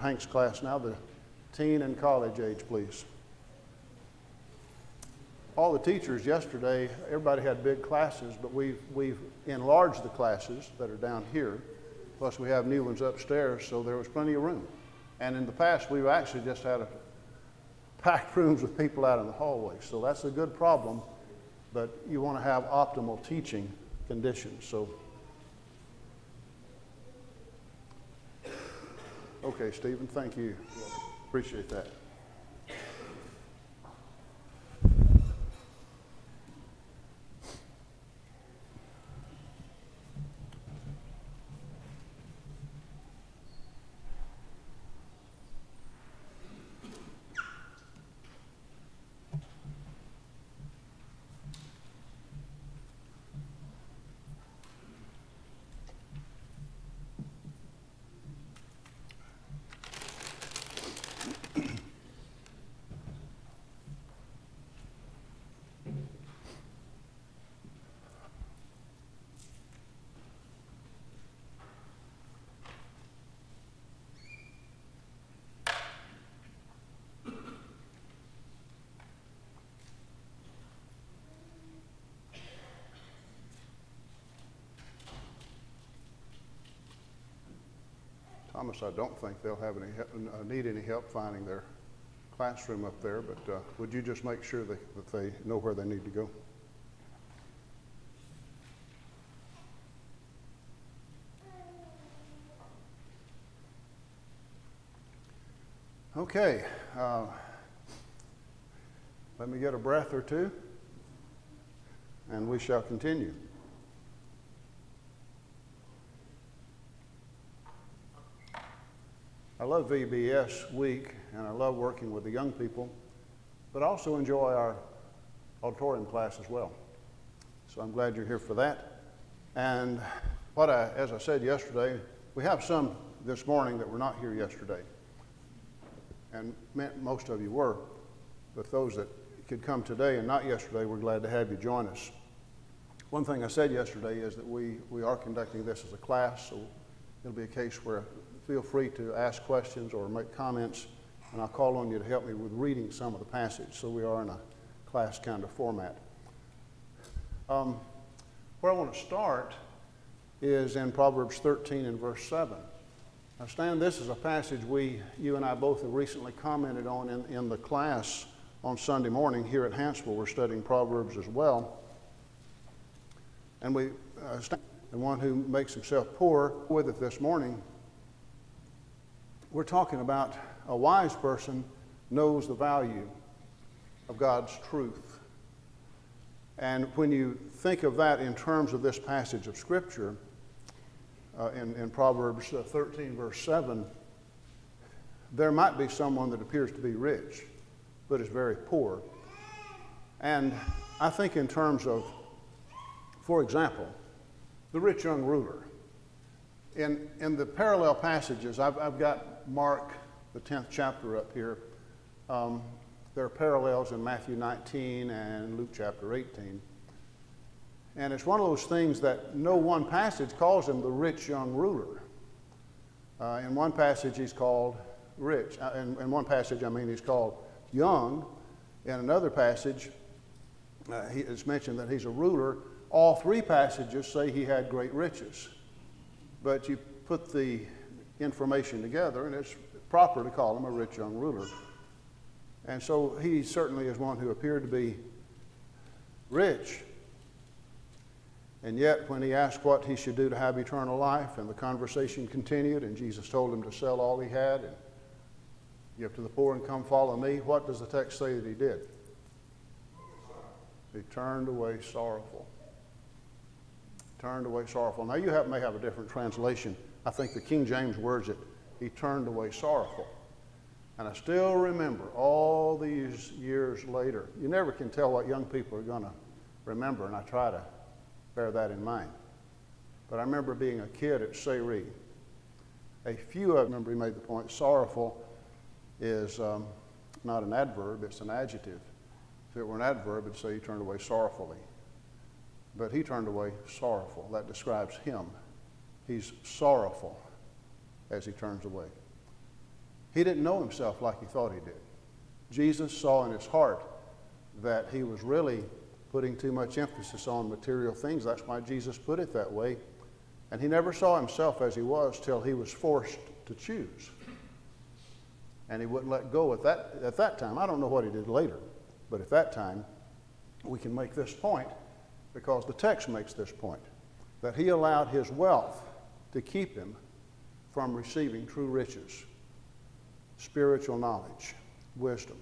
Hank's class now, the teen and college age, please. All the teachers yesterday, everybody had big classes, but we've enlarged the classes that are down here. Plus we have new ones upstairs, so there was plenty of room. And in the past, we've actually just had packed rooms with people out in the hallway. So that's a good problem, but you want to have optimal teaching conditions. So, okay, Stephen, thank you. Appreciate that. Thomas, I don't think they'll have any help, need any help finding their classroom up there, but would you just make sure that they know where they need to go? Okay, let me get a breath or two, and we shall continue. I love VBS week, and I love working with the young people, but I also enjoy our auditorium class as well. So I'm glad you're here for that. And as I said yesterday, we have some this morning that were not here yesterday. And most of you were, but those that could come today and not yesterday, we're glad to have you join us. One thing I said yesterday is that we are conducting this as a class, so it'll be a case where feel free to ask questions or make comments, and I'll call on you to help me with reading some of the passage. So we are in a class kind of format. Where I want to start is in Proverbs 13 and verse 7. Now, Stan, this is a passage you and I both have recently commented on in the class on Sunday morning here at Hanceville. We're studying Proverbs as well. And the one who makes himself poor with it this morning, we're talking about a wise person knows the value of God's truth. And when you think of that in terms of this passage of Scripture, in Proverbs 13, verse 7, there might be someone that appears to be rich, but is very poor. And I think in terms of, for example, the rich young ruler. In the parallel passages, I've got Mark, the 10th chapter up here. There are parallels in Matthew 19 and Luke chapter 18. And it's one of those things that no one passage calls him the rich young ruler. In one passage, he's called rich. In one passage, he's called young. In another passage, it's mentioned that he's a ruler. All three passages say he had great riches. But you put the information together, and it's proper to call him a rich young ruler. And so he certainly is one who appeared to be rich. And yet, when he asked what he should do to have eternal life, and the conversation continued, and Jesus told him to sell all he had and give to the poor and come follow me, what does the text say that he did? He turned away sorrowful. Turned away sorrowful. Now, you may have a different translation. I think the King James words it, he turned away sorrowful. And I still remember all these years later. You never can tell what young people are going to remember, and I try to bear that in mind. But I remember being a kid at Sayre. A few of them, remember he made the point, sorrowful is not an adverb, it's an adjective. If it were an adverb, it'd say he turned away sorrowfully. But he turned away sorrowful. That describes him. He's sorrowful as he turns away. He didn't know himself like he thought he did. Jesus saw in his heart that he was really putting too much emphasis on material things. That's why Jesus put it that way. And he never saw himself as he was till he was forced to choose. And he wouldn't let go at that time. I don't know what he did later, but at that time, we can make this point because the text makes this point, that he allowed his wealth to keep him from receiving true riches, spiritual knowledge, wisdom.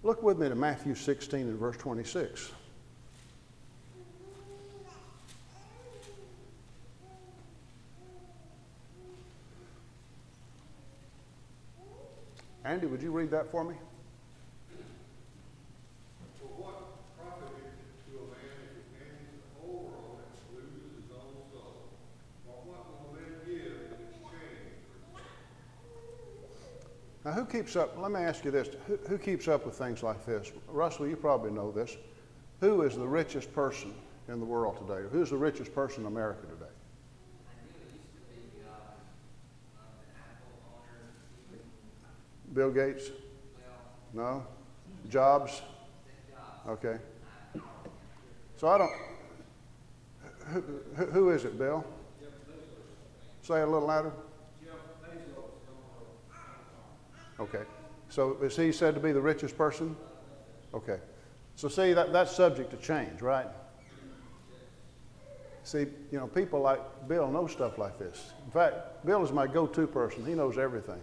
Look with me to Matthew 16 and verse 26. Andy, would you read that for me? For what profit is it to a man if he gains the whole world and loses his own soul? Or what will a man give in exchange for his soul? Now, who keeps up, let me ask you this, who keeps up with things like this? Russell, you probably know this. Who is the richest person in the world today? Or who's the richest person in America today? Bill Gates? No? Jobs? Okay. So I don't, who is it, Bill? Say it a little louder. Okay. So is he said to be the richest person? Okay. So see, that's subject to change, right? See, you know, people like Bill know stuff like this. In fact, Bill is my go-to person. He knows everything.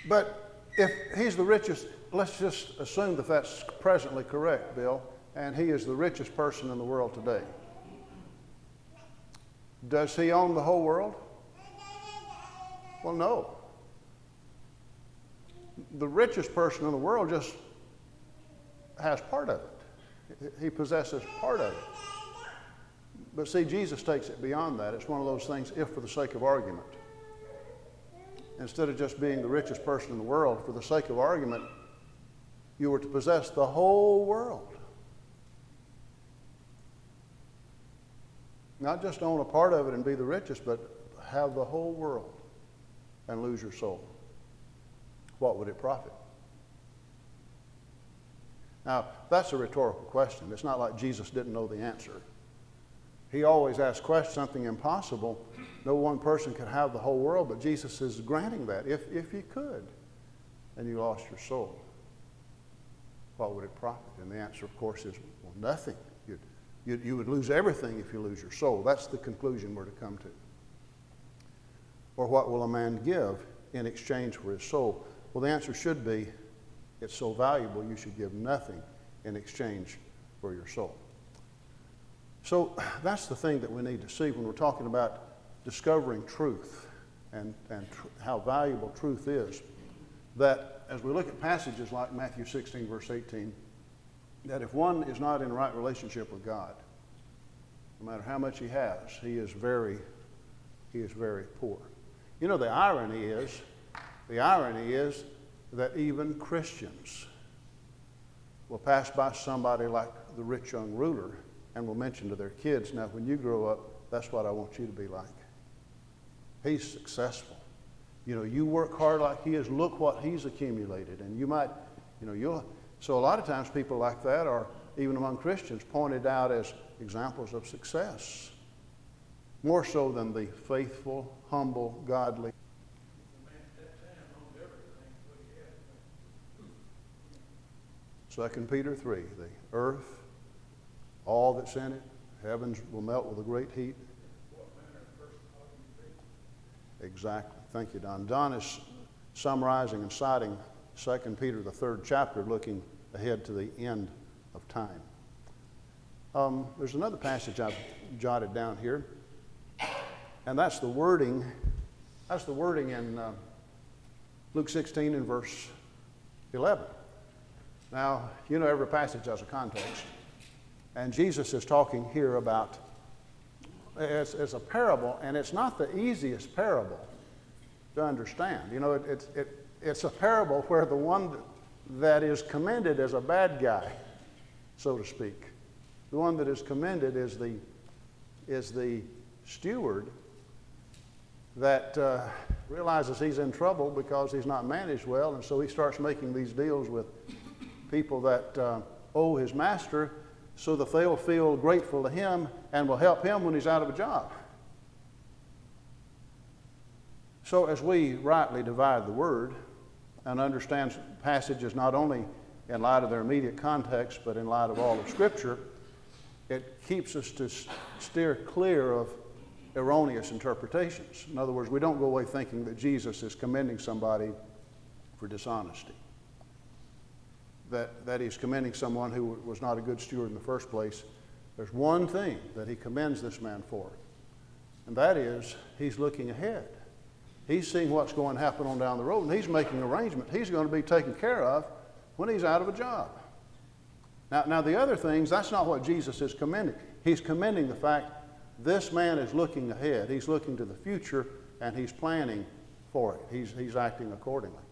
But if he's the richest, let's just assume that that's presently correct, Bill, and he is the richest person in the world today. Does he own the whole world? Well, no. The richest person in the world just has part of it. He possesses part of it. But see, Jesus takes it beyond that. It's one of those things, if for the sake of argument. Instead of just being the richest person in the world, for the sake of argument, you were to possess the whole world. Not just own a part of it and be the richest, but have the whole world and lose your soul. What would it profit? Now, that's a rhetorical question. It's not like Jesus didn't know the answer. He always asks questions, something impossible. No one person could have the whole world, but Jesus is granting that. If you could, and you lost your soul, what would it profit? And the answer, of course, is, well, nothing. You would lose everything if you lose your soul. That's the conclusion we're to come to. Or what will a man give in exchange for his soul? Well, the answer should be, it's so valuable you should give nothing in exchange for your soul. So that's the thing that we need to see when we're talking about discovering truth and how valuable truth is. That as we look at passages like Matthew 16, verse 18, that if one is not in a right relationship with God, no matter how much he has, he is very poor. You know, the irony is that even Christians will pass by somebody like the rich young ruler and will mention to their kids, now when you grow up, that's what I want you to be like. He's successful. You know, you work hard like he is, look what he's accumulated. And you might, so a lot of times people like that are, even among Christians, pointed out as examples of success. More so than the faithful, humble, godly. 2 Peter 3, the earth, all that's in it, heavens will melt with a great heat. Exactly. Thank you, Don. Don is summarizing and citing 2 Peter, the 3rd chapter, looking ahead to the end of time. There's another passage I've jotted down here, and that's the wording. That's the wording in Luke 16 and verse 11. Now, you know every passage has a context. And Jesus is talking here about, it's a parable, and it's not the easiest parable to understand. You know, it's a parable where the one that is commended as a bad guy, so to speak, the one that is commended is the steward that realizes he's in trouble because he's not managed well, and so he starts making these deals with people that owe his master so that they'll feel grateful to him and will help him when he's out of a job. So as we rightly divide the word and understand passages not only in light of their immediate context, but in light of all of Scripture, it keeps us to steer clear of erroneous interpretations. In other words, we don't go away thinking that Jesus is commending somebody for dishonesty, that he's commending someone who was not a good steward in the first place. There's one thing that he commends this man for, and that is he's looking ahead. He's seeing what's going to happen on down the road, and he's making arrangements. He's going to be taken care of when he's out of a job. Now the other things, that's not what Jesus is commending. He's commending the fact this man is looking ahead. He's looking to the future, and he's planning for it. He's acting accordingly.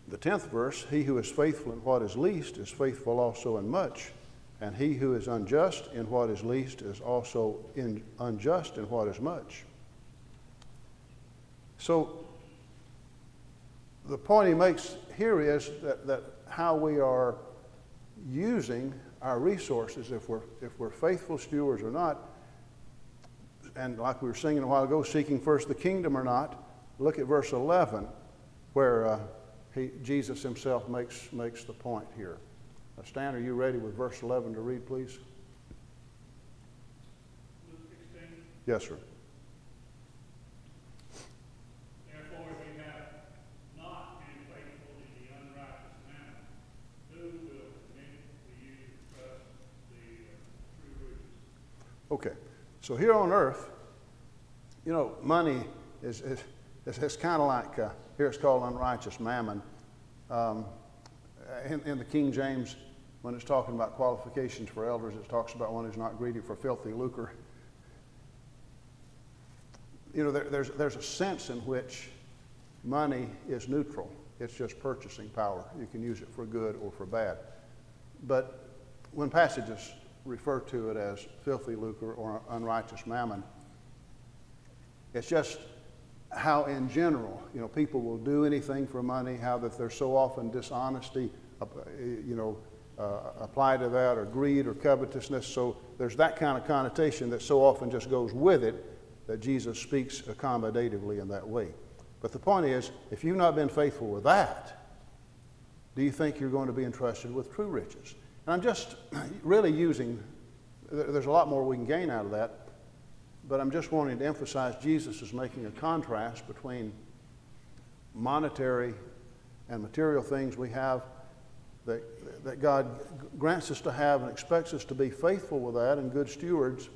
The 10th verse, he who is faithful in what is least is faithful also in much, and he who is unjust in what is least is also unjust in what is much. So the point he makes here is that how we are using our resources, if we're faithful stewards or not, and like we were singing a while ago, seeking first the kingdom or not. Look at verse 11, where Jesus himself makes the point here. Stan, are you ready with verse 11 to read, please? Luke 16. Yes, sir. Therefore, if you have not been faithful in the unrighteous mammon, who will commit to you to trust the true riches? Okay. So here on earth, you know, money is kind of like, here it's called unrighteous mammon. In the King James, when it's talking about qualifications for elders, it talks about one who's not greedy for filthy lucre. You know, there's a sense in which money is neutral. It's just purchasing power. You can use it for good or for bad. But when passages refer to it as filthy lucre or unrighteous mammon, it's just how in general, you know, people will do anything for money, how that there's so often dishonesty, applied to that, or greed or covetousness. So there's that kind of connotation that so often just goes with it, that Jesus speaks accommodatively in that way. But the point is, if you've not been faithful with that, do you think you're going to be entrusted with true riches? And I'm just really there's a lot more we can gain out of that, but I'm just wanting to emphasize Jesus is making a contrast between monetary and material things we have that God grants us to have and expects us to be faithful with that and good stewards,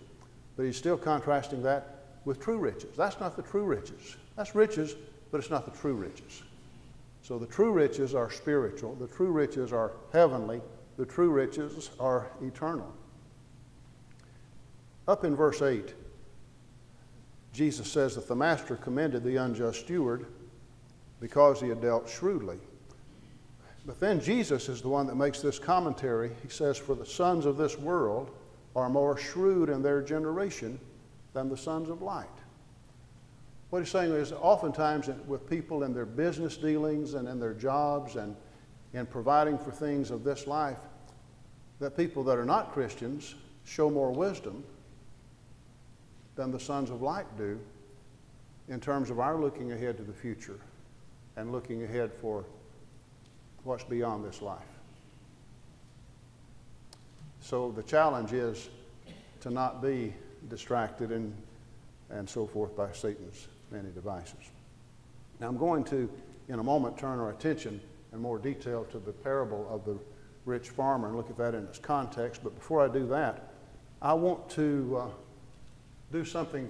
but he's still contrasting that with true riches. That's not the true riches. That's riches, but it's not the true riches. So the true riches are spiritual. The true riches are heavenly. The true riches are eternal. Up in verse 8, Jesus says that the master commended the unjust steward because he had dealt shrewdly. But then Jesus is the one that makes this commentary. He says, for the sons of this world are more shrewd in their generation than the sons of light. What he's saying is oftentimes with people in their business dealings and in their jobs and in providing for things of this life, that people that are not Christians show more wisdom than the sons of light do in terms of our looking ahead to the future and looking ahead for what's beyond this life. So the challenge is to not be distracted and so forth by Satan's many devices. Now I'm going to, in a moment, turn our attention in more detail to the parable of the rich farmer and look at that in its context. But before I do that, I want to do something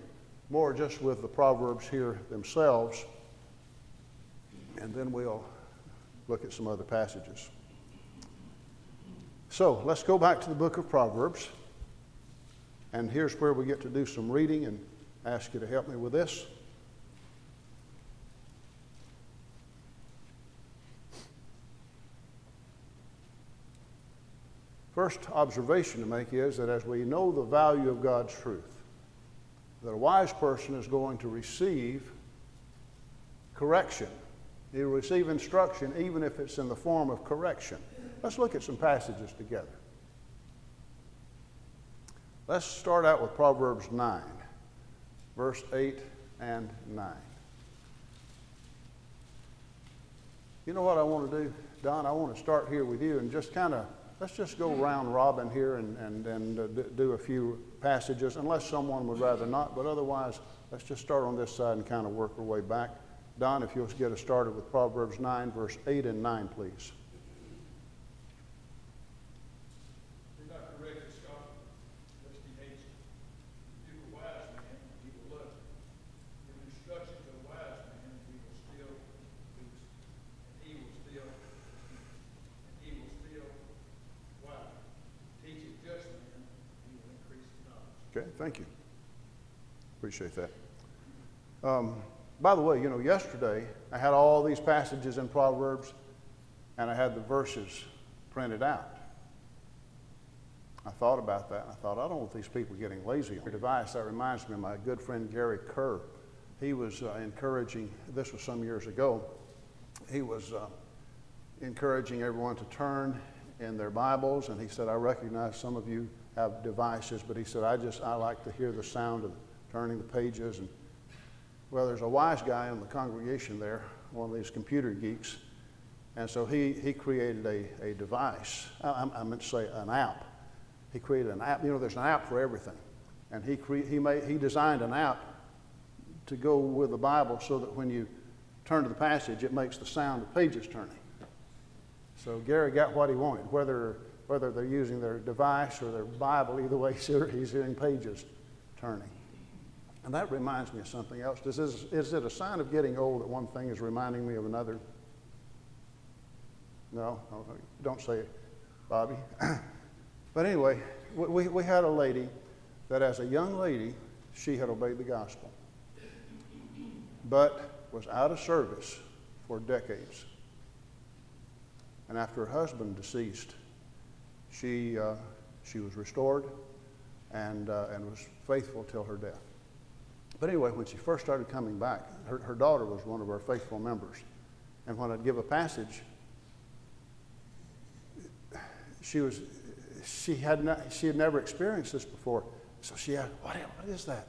more just with the Proverbs here themselves, and then we'll look at some other passages. So let's go back to the book of Proverbs, and here's where we get to do some reading and ask you to help me with this. First observation to make is that as we know the value of God's truth, that a wise person is going to receive correction. He'll receive instruction even if it's in the form of correction. Let's look at some passages together. Let's start out with Proverbs 9, verse 8 and 9. You know what I want to do, Don? I want to start here with you and just let's just go round robin here and do a few passages, unless someone would rather not, but otherwise, let's just start on this side and kind of work our way back. Don, if you'll get us started with Proverbs 9, verse 8 and 9, please. Do not correct the scoffer, lest he hates you. Give a wise man, and he will love you. Give instruction to a wise man, and he will still wise. Teach a just man, and he will increase his knowledge. Okay, thank you. Appreciate that. By the way, yesterday I had all these passages in Proverbs and I had the verses printed out. I thought about that. I thought, I don't want these people getting lazy. A device that reminds me of my good friend Gary Kerr. He was encouraging, this was some years ago, he was encouraging everyone to turn in their Bibles, and he said, I recognize some of you have devices, but he said, I like to hear the sound of turning the pages. And well, there's a wise guy in the congregation there, one of these computer geeks, and so he created a device. I meant to say an app. He created an app. There's an app for everything, and he designed an app to go with the Bible so that when you turn to the passage, it makes the sound of pages turning. So Gary got what he wanted, whether they're using their device or their Bible, either way, he's hearing pages turning. And that reminds me of something else. Is it a sign of getting old that one thing is reminding me of another? No, don't say it, Bobby. But anyway, we had a lady that as a young lady, she had obeyed the gospel, but was out of service for decades. And after her husband deceased, she was restored and was faithful till her death. But anyway, when she first started coming back, her daughter was one of our faithful members. And when I'd give a passage, she had never experienced this before. So she asked, what is that?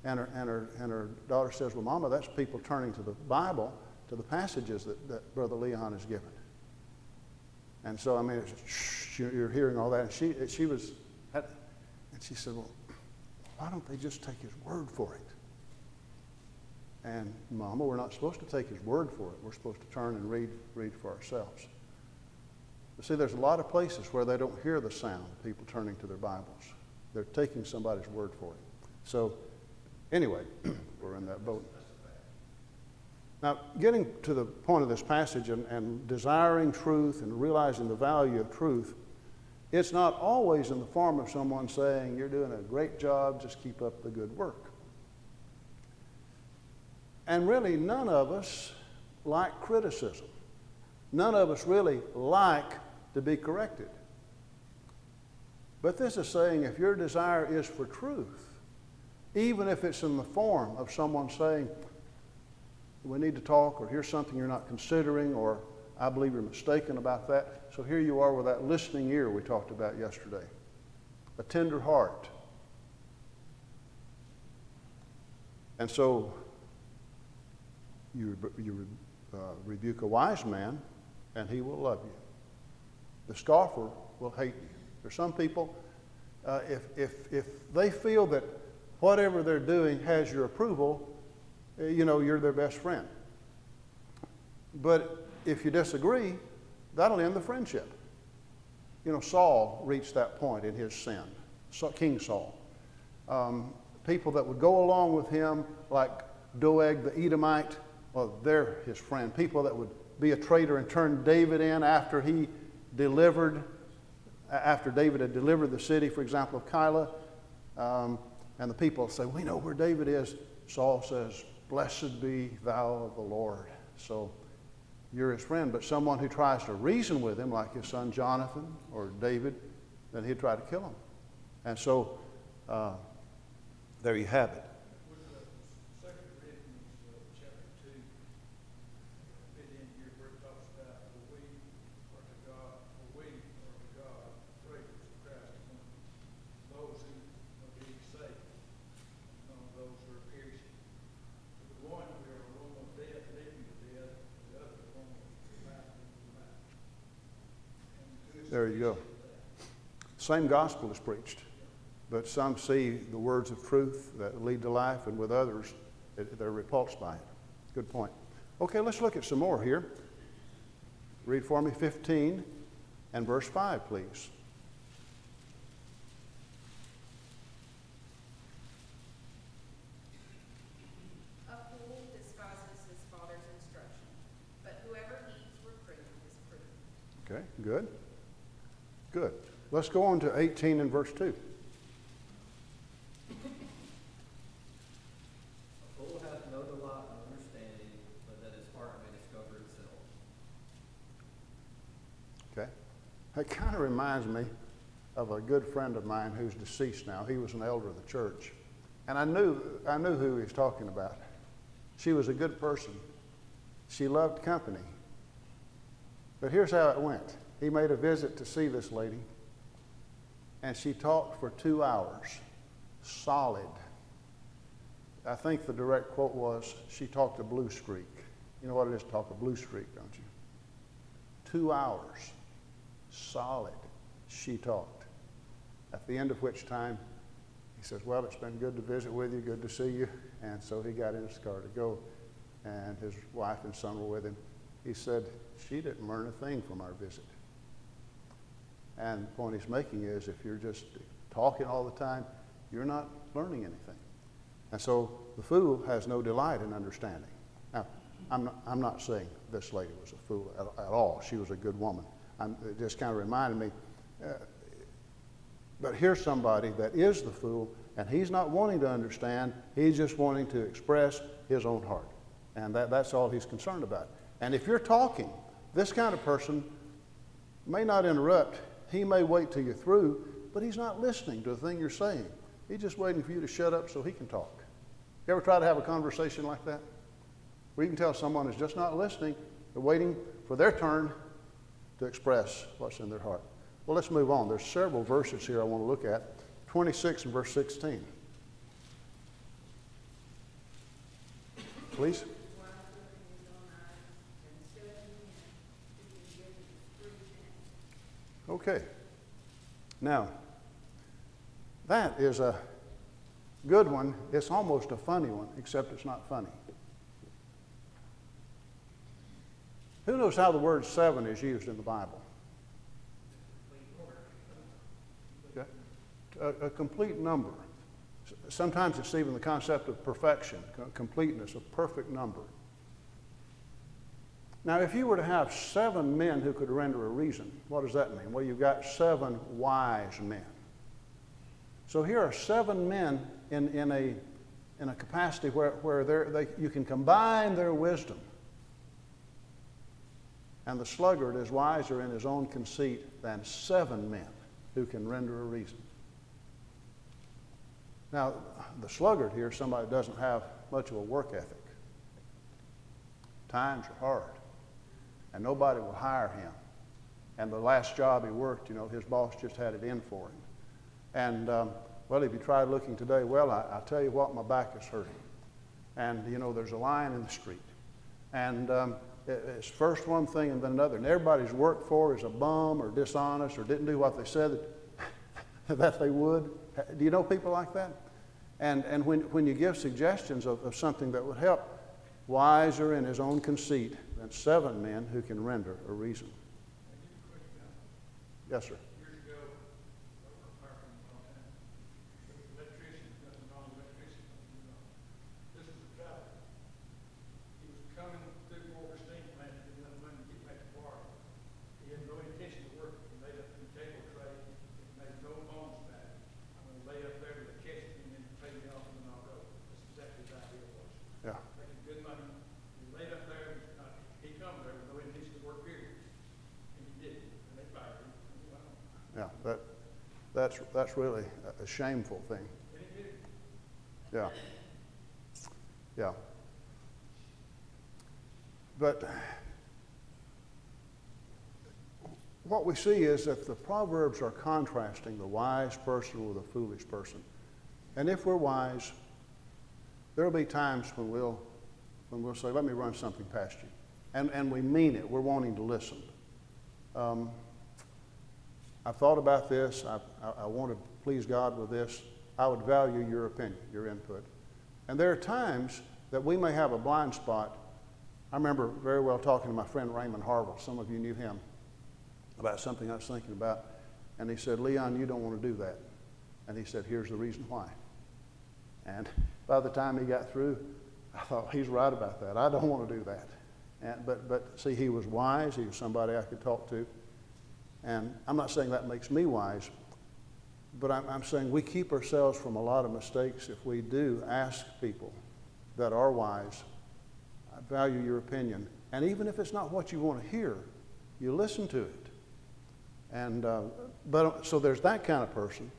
And her daughter says, well, Mama, that's people turning to the Bible, to the passages that Brother Leon has given. And so, you're hearing all that. And she said, well, why don't they just take his word for it? And Mama, we're not supposed to take his word for it. We're supposed to turn and read for ourselves. But see, there's a lot of places where they don't hear the sound of people turning to their Bibles. They're taking somebody's word for it. So anyway, we're in that boat. Now, getting to the point of this passage and desiring truth and realizing the value of truth, it's not always in the form of someone saying, you're doing a great job, just keep up the good work. And really, none of us like criticism. None of us really like to be corrected. But this is saying if your desire is for truth, even if it's in the form of someone saying, we need to talk, or here's something you're not considering, or I believe you're mistaken about that. So here you are with that listening ear we talked about yesterday. A tender heart. And so you rebuke a wise man, and he will love you. The scoffer will hate you. There's some people, if they feel that whatever they're doing has your approval, you're their best friend. But if you disagree, that'll end the friendship. Saul reached that point in his sin, King Saul. People that would go along with him, like Doeg the Edomite, well, they're his friend. People that would be a traitor and turn David in after David had delivered the city, for example, of Keilah, and the people say, we know where David is. Saul says, blessed be thou of the Lord. So you're his friend, but someone who tries to reason with him, like his son Jonathan or David, then he'd try to kill him. And so there you have it. There you go. Same gospel is preached, but some see the words of truth that lead to life, and with others, they're repulsed by it. Good point. Okay, let's look at some more here. Read for me 15 and verse 5, please. A fool despises his father's instruction, but whoever heeds reproof is prudent. Okay, good. Good. Let's go on to 18 and verse 2. A fool hath no delight in understanding, but that his heart may discover itself. Okay. That kind of reminds me of a good friend of mine who's deceased now. He was an elder of the church. And I knew who he was talking about. She was a good person. She loved company. But here's how it went. He made a visit to see this lady, and she talked for 2 hours, solid. I think the direct quote was, she talked a blue streak. You know what it is to talk a blue streak, don't you? 2 hours, solid, she talked. At the end of which time, he says, well, it's been good to visit with you, good to see you. And so he got in his car to go, and his wife and son were with him. He said, she didn't learn a thing from our visit. And the point he's making is, if you're just talking all the time, you're not learning anything. And so the fool has no delight in understanding. Now, I'm not saying this lady was a fool at all. She was a good woman. It just kind of reminded me. But here's somebody that is the fool, and he's not wanting to understand. He's just wanting to express his own heart. And that's all he's concerned about. And if you're talking, this kind of person may not interrupt. He may wait till you're through, but he's not listening to the thing you're saying. He's just waiting for you to shut up so he can talk. You ever try to have a conversation like that? Where you can tell someone is just not listening, they're waiting for their turn to express what's in their heart. Well, let's move on. There's several verses here I want to look at. 26 and verse 16. Please. Okay. Now, that is a good one. It's almost a funny one, except it's not funny. Who knows how the word 7 is used in the Bible? Okay. A complete number. Sometimes it's even the concept of perfection, completeness, a perfect number. Now, if you were to have 7 men who could render a reason, what does that mean? Well, you've got 7 wise men. So here are 7 men in a capacity where you can combine their wisdom. And the sluggard is wiser in his own conceit than 7 men who can render a reason. Now, the sluggard here is somebody who doesn't have much of a work ethic. Times are hard, and nobody will hire him. And the last job he worked, his boss just had it in for him. And, well, if you tried looking today, well, I tell you what, my back is hurting. And, there's a lion in the street. And it's first one thing and then another. And everybody's worked for is a bum or dishonest or didn't do what they said that they would. Do you know people like that? And when you give suggestions of something that would help, wiser in his own conceit than 7 men who can render a reason. Yes, sir. Years ago, electrician, nothing wrong with electrician. This was a traveler. He was coming through Walker Steam Plant to get enough money to get back to Florida. He had no intention to work. He laid up in the table tray, made no bones back. I'm going to lay up there to catch me and then pay me off and then I'll go. That's exactly his idea was. Yeah. Making good money. He laid up there. He come there with no intention to work here. And he did. And they fired him. And he went on. Yeah, that's really a shameful thing. And he did. Yeah. Yeah. But what we see is that the Proverbs are contrasting the wise person with a foolish person. And if we're wise, there'll be times when we'll say, let me run something past you. And we mean it. We're wanting to listen. I've thought about this. I want to please God with this. I would value your opinion, your input. And there are times that we may have a blind spot. I remember very well talking to my friend Raymond Harville. Some of you knew him, about something I was thinking about. And he said, Leon, you don't want to do that. And he said, here's the reason why. And by the time he got through, I thought, he's right about that. I don't want to do that. But see, he was wise. He was somebody I could talk to. And I'm not saying that makes me wise, but I'm saying we keep ourselves from a lot of mistakes if we do ask people that are wise, I value your opinion. And even if it's not what you want to hear, you listen to it. And so there's that kind of person.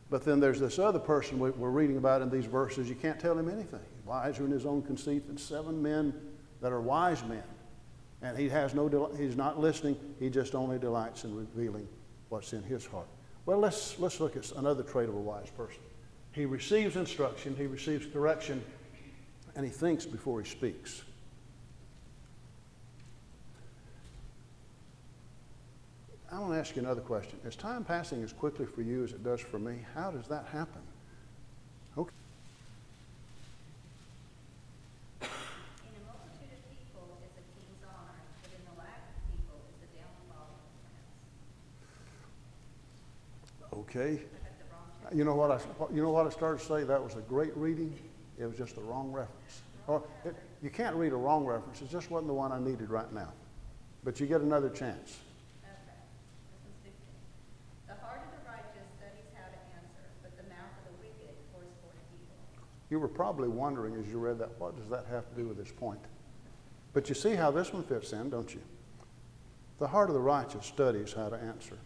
But then there's this other person we're reading about in these verses. You can't tell him anything. Wiser in his own conceit than 7 men that are wise men. And he's not listening. He just only delights in revealing what's in his heart. Well, let's look at another trait of a wise person. He receives instruction, he receives correction, and he thinks before he speaks. I want to ask you another question. Is time passing as quickly for you as it does for me? How does that happen? Okay. In a multitude of people is a king's honor, but in the lack of people is the downfall of a prince. Okay. I got the wrong chapter. You know what I started to say? That was a great reading. It was just the wrong reference. You can't read a wrong reference. It just wasn't the one I needed right now. But you get another chance. Okay, this one's 15. The heart of the righteous studies how to answer, but the mouth of the wicked pours forth evil. You were probably wondering as you read that, what does that have to do with this point? But you see how this one fits in, don't you? The heart of the righteous studies how to answer.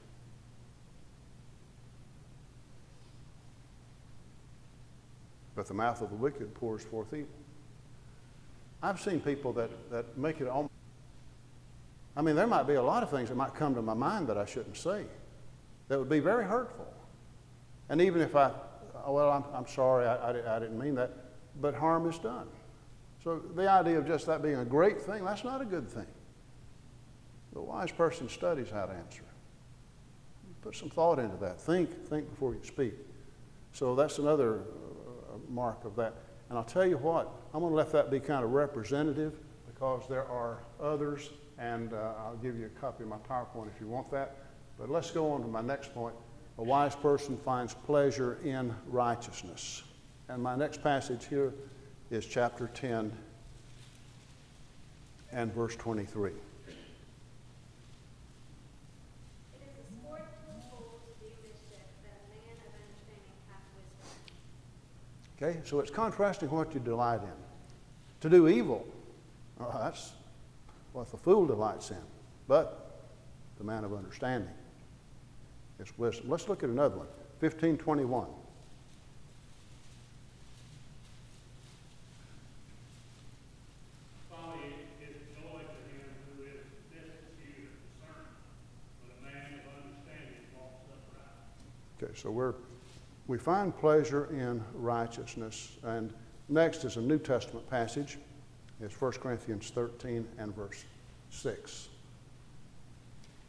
But the mouth of the wicked pours forth evil. I've seen people that make it almost... I mean, there might be a lot of things that might come to my mind that I shouldn't say that would be very hurtful. And even if I'm sorry, I didn't mean that, but harm is done. So the idea of just that being a great thing, that's not a good thing. The wise person studies how to answer. Put some thought into that. Think before you speak. So that's another mark of that. And I'll tell you what, I'm going to let that be kind of representative because there are others, and I'll give you a copy of my PowerPoint if you want that. But let's go on to my next point. A wise person finds pleasure in righteousness. And my next passage here is chapter 10 and verse 23. It is a sport to a fool to do mischief, but a man of understanding hath wisdom. Okay, so it's contrasting what you delight in. To do evil, that's what the fool delights in. But the man of understanding is wisdom. Let's look at another one, 15:21. Folly is joy to him who is destitute of discernment, but a man of understanding walks upright. Okay, so we find pleasure in righteousness. And next is a New Testament passage. It's 1 Corinthians 13 and verse 6.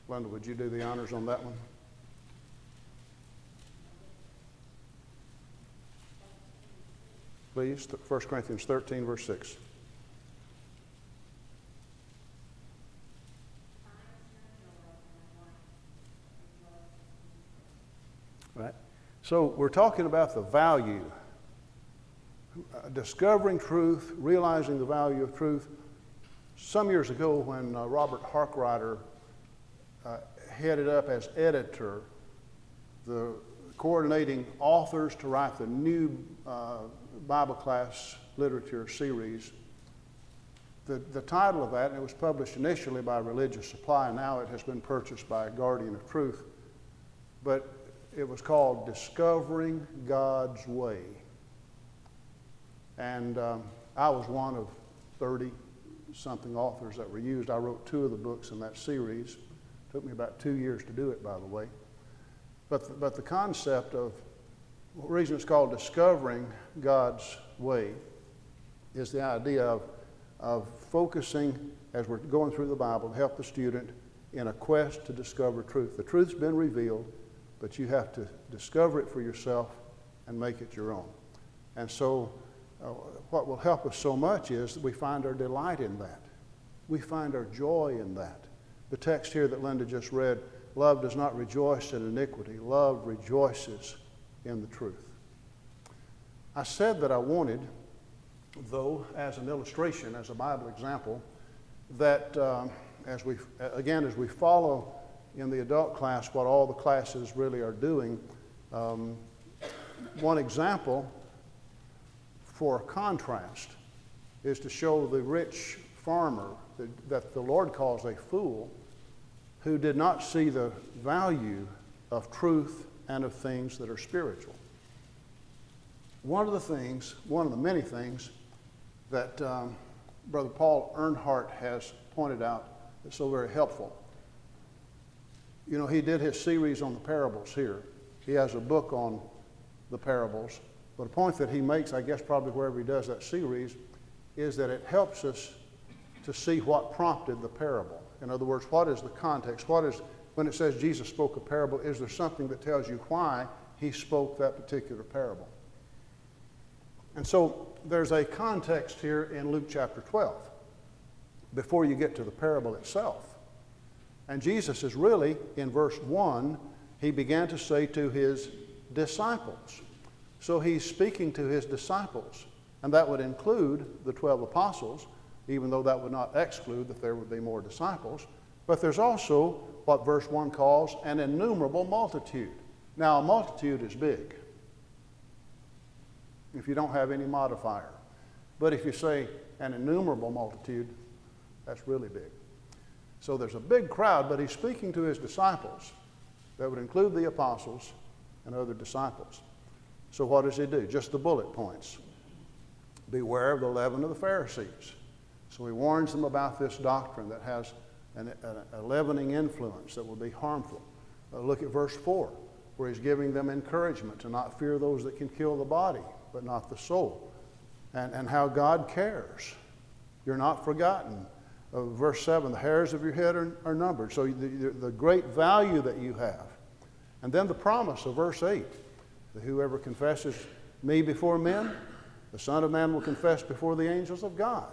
Linda, would you do the honors on that one? Please, 1 Corinthians 13, verse 6. Right? So we're talking about the value, discovering truth, realizing the value of truth. Some years ago when Robert Harkrider headed up as editor the coordinating authors to write the new Bible class literature series, the title of that, and it was published initially by Religious Supply, and now it has been purchased by Guardian of Truth, but it was called Discovering God's Way. And I was one of 30-something authors that were used. I wrote 2 of the books in that series. It took me about 2 years to do it, by the way. But the concept of, the reason it's called Discovering God's Way is the idea of focusing, as we're going through the Bible, to help the student in a quest to discover truth. The truth's been revealed. but you have to discover it for yourself and make it your own. And so what will help us so much is that we find our delight in that. We find our joy in that. The text here that Linda just read, love does not rejoice in iniquity. Love rejoices in the truth. I said that I wanted, though, as an illustration, as a Bible example, that as we follow in the adult class what all the classes really are doing, one example for contrast is to show the rich farmer that the Lord calls a fool, who did not see the value of truth and of things that are spiritual. One of the many things that Brother Paul Earnhardt has pointed out that's so very helpful. You know, he did his series on the parables here. He has a book on the parables. But a point that he makes, I guess probably wherever he does that series, is that it helps us to see what prompted the parable. In other words, what is the context? When it says Jesus spoke a parable, is there something that tells you why he spoke that particular parable? And so there's a context here in Luke chapter 12 before you get to the parable itself. And Jesus is really, in verse 1, he began to say to his disciples. So he's speaking to his disciples, and that would include the 12 apostles, even though that would not exclude that there would be more disciples. But there's also what verse 1 calls an innumerable multitude. Now, a multitude is big if you don't have any modifier. But if you say an innumerable multitude, that's really big. So there's a big crowd, but he's speaking to his disciples. That would include the apostles and other disciples. So what does he do? Just the bullet points. Beware of the leaven of the Pharisees. So he warns them about this doctrine that has a leavening influence that will be harmful. Look at verse 4, where he's giving them encouragement to not fear those that can kill the body, but not the soul. And how God cares. You're not forgotten. Verse 7, the hairs of your head are numbered. So the great value that you have. And then the promise of verse 8, that whoever confesses me before men, the Son of Man will confess before the angels of God.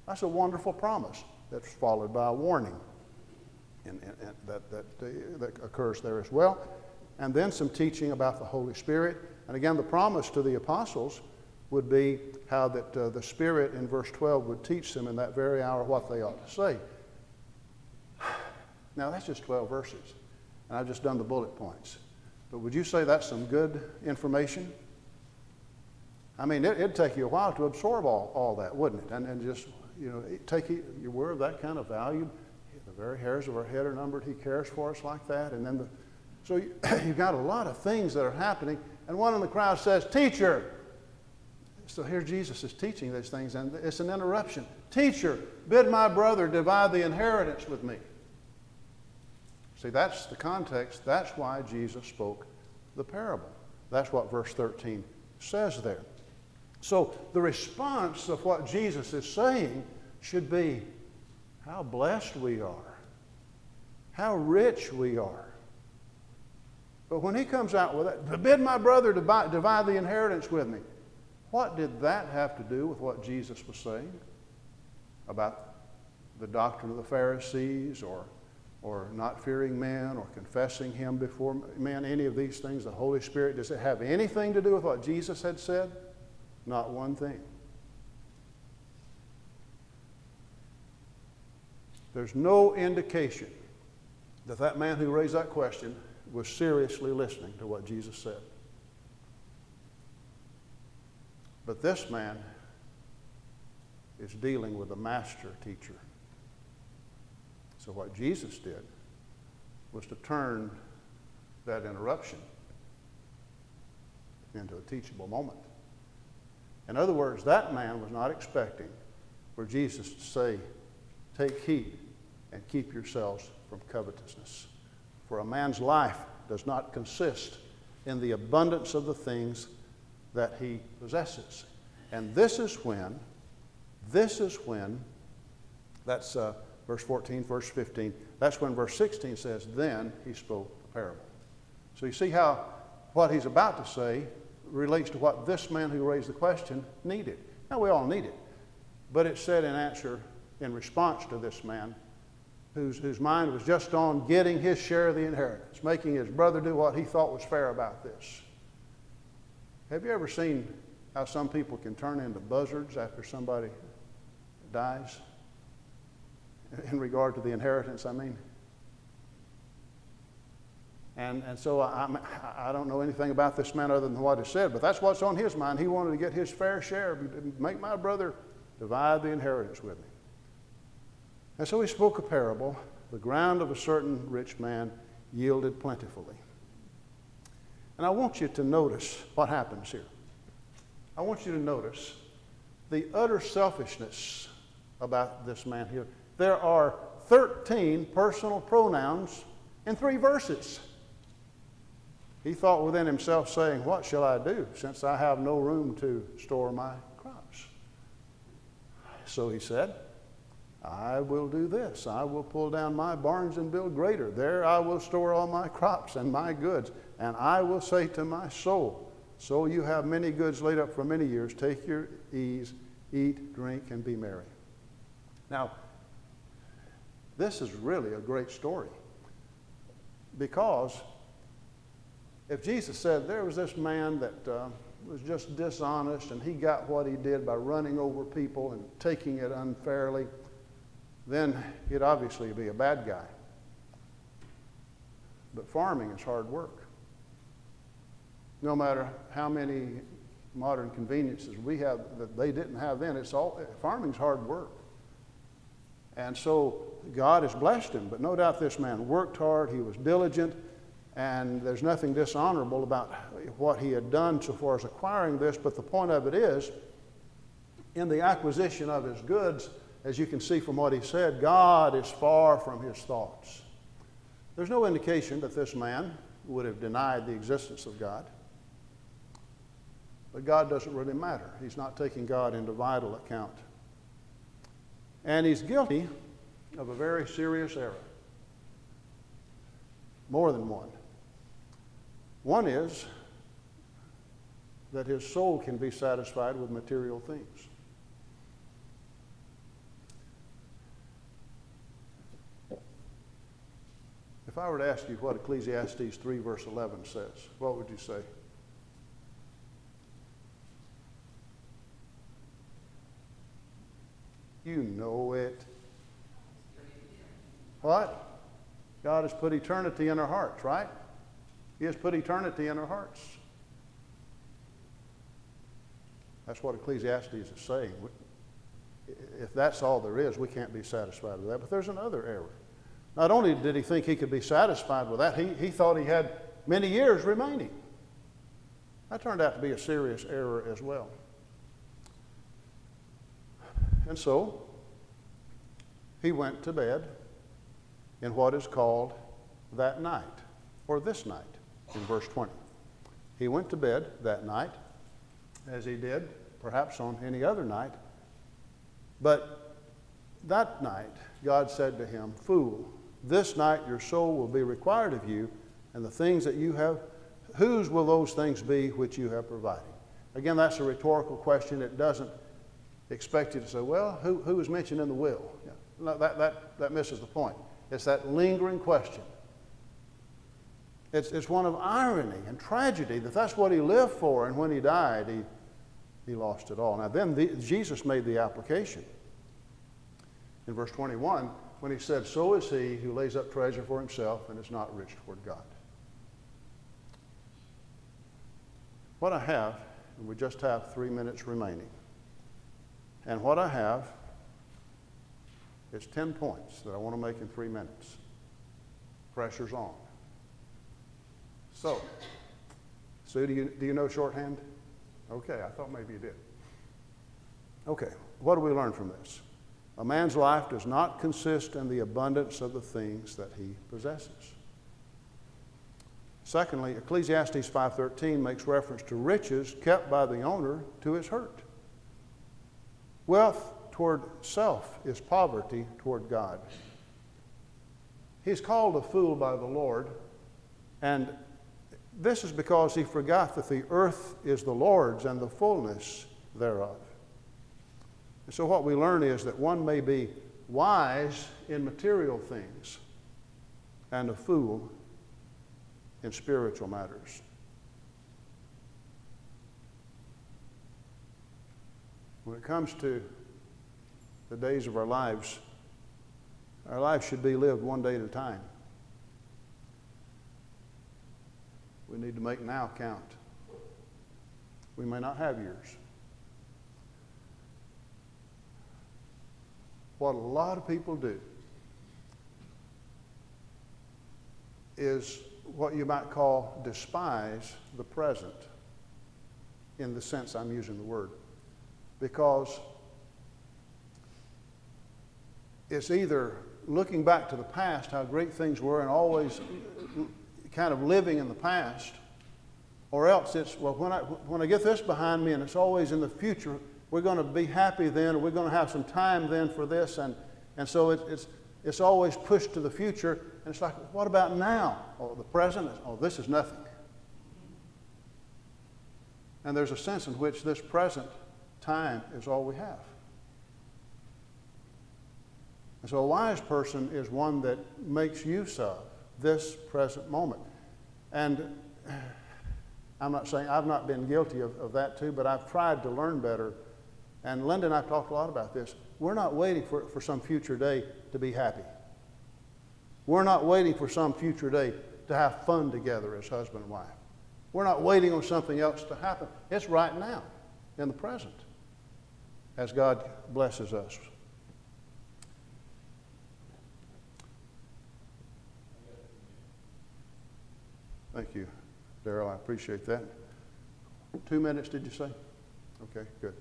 That's a wonderful promise that's followed by a warning that occurs there as well. And then some teaching about the Holy Spirit. And again, the promise to the apostles would be how that the Spirit in verse 12 would teach them in that very hour what they ought to say. Now, that's just 12 verses, and I've just done the bullet points. But would you say that's some good information? I mean, it'd take you a while to absorb all that, wouldn't it? And just, you're aware of that kind of value. The very hairs of our head are numbered. He cares for us like that. And then so you've got a lot of things that are happening. And one in the crowd says, "Teacher." So here Jesus is teaching these things, and it's an interruption. "Teacher, bid my brother divide the inheritance with me." See, that's the context. That's why Jesus spoke the parable. That's what verse 13 says there. So the response of what Jesus is saying should be, how blessed we are, how rich we are. But when he comes out with that, "Bid my brother divide the inheritance with me," what did that have to do with what Jesus was saying about the doctrine of the Pharisees or not fearing men or confessing him before men, any of these things, the Holy Spirit? Does it have anything to do with what Jesus had said? Not one thing. There's no indication that that man who raised that question was seriously listening to what Jesus said. But this man is dealing with a master teacher. So what Jesus did was to turn that interruption into a teachable moment. In other words, that man was not expecting for Jesus to say, "Take heed and keep yourselves from covetousness. For a man's life does not consist in the abundance of the things that he possesses." And this is when, that's verse 14, verse 15, that's when verse 16 says, then he spoke the parable. So you see how what he's about to say relates to what this man who raised the question needed. Now, we all need it, but it's said in response to this man whose mind was just on getting his share of the inheritance, making his brother do what he thought was fair about this. Have you ever seen how some people can turn into buzzards after somebody dies? In regard to the inheritance, I mean. And so I don't know anything about this man other than what is said, but that's what's on his mind. He wanted to get his fair share, make my brother divide the inheritance with me. And so he spoke a parable. The ground of a certain rich man yielded plentifully. And I want you to notice what happens here. I want you to notice the utter selfishness about this man here. There are 13 personal pronouns in 3 verses. He thought within himself, saying, "What shall I do, since I have no room to store my crops?" So he said, "I will do this. I will pull down my barns and build greater. There I will store all my crops and my goods. And I will say to my soul, so you have many goods laid up for many years. Take your ease, eat, drink, and be merry." Now, this is really a great story. Because if Jesus said there was this man that was just dishonest and he got what he did by running over people and taking it unfairly, then he'd obviously be a bad guy. But farming is hard work. No matter how many modern conveniences we have that they didn't have then, farming's hard work. And so God has blessed him, but no doubt this man worked hard, he was diligent, and there's nothing dishonorable about what he had done so far as acquiring this, but the point of it is, in the acquisition of his goods, as you can see from what he said, God is far from his thoughts. There's no indication that this man would have denied the existence of God. But God doesn't really matter. He's not taking God into vital account. And he's guilty of a very serious error. More than one. One is that his soul can be satisfied with material things. If I were to ask you what Ecclesiastes 3 verse 11 says, what would you say? You know it. What? God has put eternity in our hearts, right? He has put eternity in our hearts. That's what Ecclesiastes is saying. If that's all there is, we can't be satisfied with that. But there's another error. Not only did he think he could be satisfied with that, he thought he had many years remaining. That turned out to be a serious error as well. And so, he went to bed in what is called that night, or this night, in verse 20. He went to bed that night, as he did perhaps on any other night. But that night, God said to him, "Fool, this night your soul will be required of you, and the things that you have, whose will those things be which you have provided?" Again, that's a rhetorical question. It doesn't expect you to say, well, who is mentioned in the will? Yeah. No, that misses the point. It's that lingering question. It's one of irony and tragedy that's what he lived for, and when he died, he lost it all. Now then Jesus made the application. In verse 21, when he said, "So is he who lays up treasure for himself and is not rich toward God." What I have, and we just have 3 minutes remaining, and what I have is 10 points that I want to make in 3 minutes. Pressure's on. So do you know shorthand? Okay, I thought maybe you did. Okay, what do we learn from this? A man's life does not consist in the abundance of the things that he possesses. Secondly, Ecclesiastes 5:13 makes reference to riches kept by the owner to his hurt. Wealth toward self is poverty toward God. He's called a fool by the Lord, and This is because he forgot that the earth is the Lord's and the fullness thereof. And so what we learn is that one may be wise in material things and a fool in spiritual matters. When it comes to the days of our lives should be lived one day at a time. We need to make now count. We may not have years. What a lot of people do is what you might call despise the present, in the sense I'm using the word. Because it's either looking back to the past, how great things were, and always kind of living in the past, or else it's, well, when I get this behind me, and it's always in the future, we're going to be happy then, or we're going to have some time then for this, and so it's always pushed to the future, and it's like, what about now? Oh, the present? Oh, this is nothing. And there's a sense in which this present time is all we have. And so a wise person is one that makes use of this present moment. And I'm not saying I've not been guilty of that too, but I've tried to learn better. And Linda and I have talked a lot about this. We're not waiting for some future day to be happy. We're not waiting for some future day to have fun together as husband and wife. We're not waiting on something else to happen. It's right now, in the present, as God blesses us. Thank you, Darrell. I appreciate that. 2 minutes, did you say? Okay, good.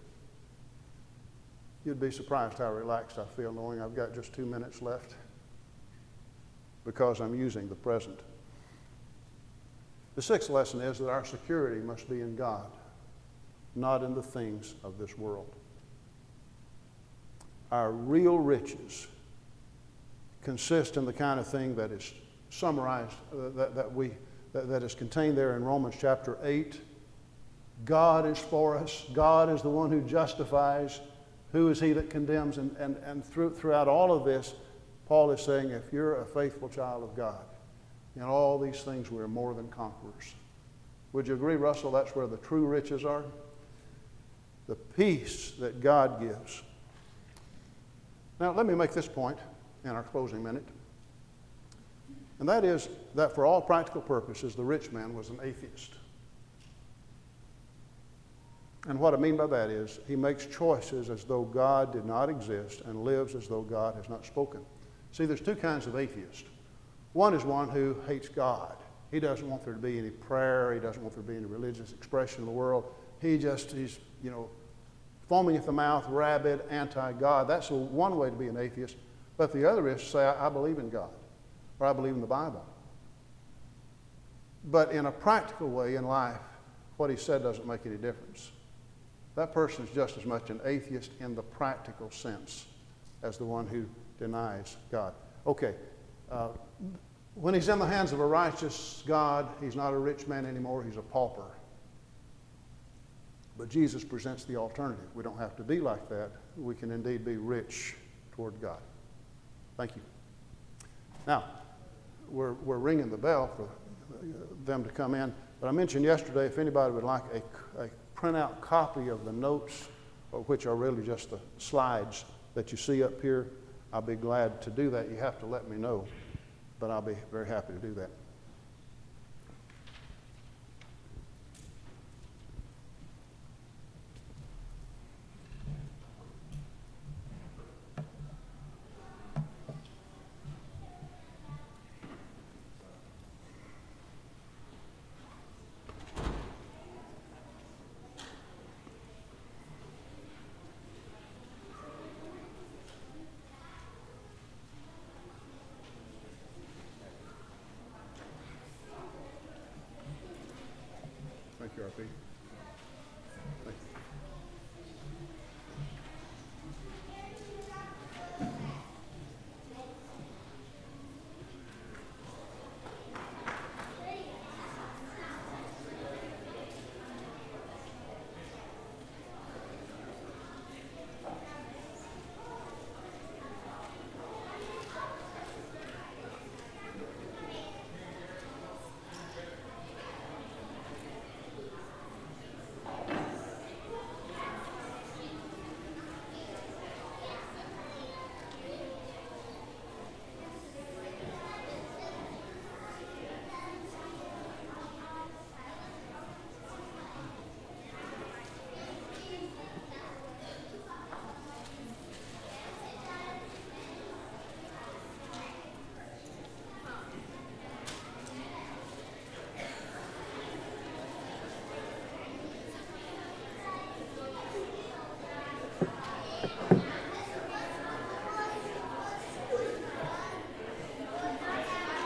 You'd be surprised how relaxed I feel knowing I've got just 2 minutes left because I'm using the present. The sixth lesson is that our security must be in God, not in the things of this world. Our real riches consist in the kind of thing that is summarized, that is contained there in Romans chapter 8. God is for us. God is the one who justifies. Who is he that condemns? And throughout all of this, Paul is saying, if you're a faithful child of God, in all these things we're more than conquerors. Would you agree, Russell, that's where the true riches are? The peace that God gives. Now, let me make this point in our closing minute. And that is that for all practical purposes, the rich man was an atheist. And what I mean by that is he makes choices as though God did not exist and lives as though God has not spoken. See, there's two kinds of atheists. One is one who hates God. He doesn't want there to be any prayer. He doesn't want there to be any religious expression in the world. He's foaming at the mouth, rabid, anti-God. That's one way to be an atheist. But the other is to say, I believe in God, or I believe in the Bible. But in a practical way in life, what he said doesn't make any difference. That person is just as much an atheist in the practical sense as the one who denies God. Okay, when he's in the hands of a righteous God, he's not a rich man anymore, he's a pauper. But Jesus presents the alternative. We don't have to be like that. We can indeed be rich toward God. Thank you. Now, we're ringing the bell for them to come in. But I mentioned yesterday, if anybody would like a printout copy of the notes, which are really just the slides that you see up here, I'll be glad to do that. You have to let me know, but I'll be very happy to do that. Thank you, RP.